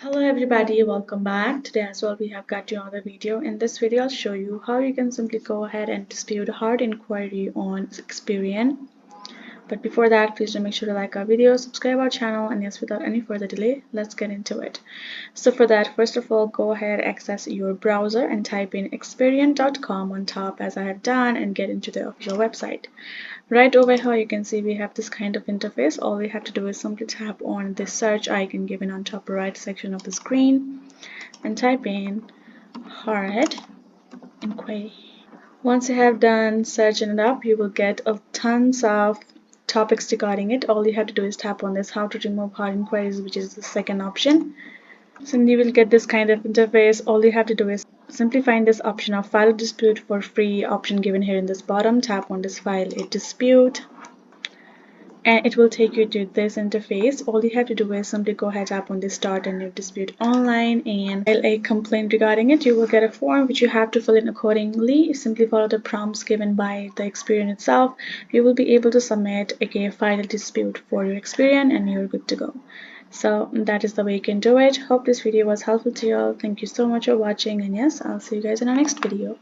Hello everybody, welcome back. Today as well we have got you another video. In this video I'll show you how you can simply go ahead and dispute a hard inquiry on Experian. But before that, please do make sure to like our video, subscribe our channel, and yes, without any further delay, let's get into it. So for that, first of all, go ahead, access your browser and type in experian.com on top as I have done and get into the official website. Right over here you can see we have this kind of interface. All we have to do is simply tap on this search icon given on top right section of the screen and type in hard inquiry. Once you have done searching it up, you will get a tons of topics regarding it. All you have to do is tap on this how to remove hard inquiries, which is the second option. So you will get this kind of interface. All you have to do is simply find this option of file a dispute for free option given here in this bottom. Tap on this file a dispute and it will take you to this interface. All you have to do is simply go ahead, tap on this start a new dispute online and file a complaint regarding it. You will get a form which you have to fill in accordingly. Simply follow the prompts given by the Experian itself. You will be able to submit a file dispute for your Experian and you're good to go. So that is the way you can do it. Hope this video was helpful to you all. Thank you so much for watching, and yes, I'll see you guys in our next video.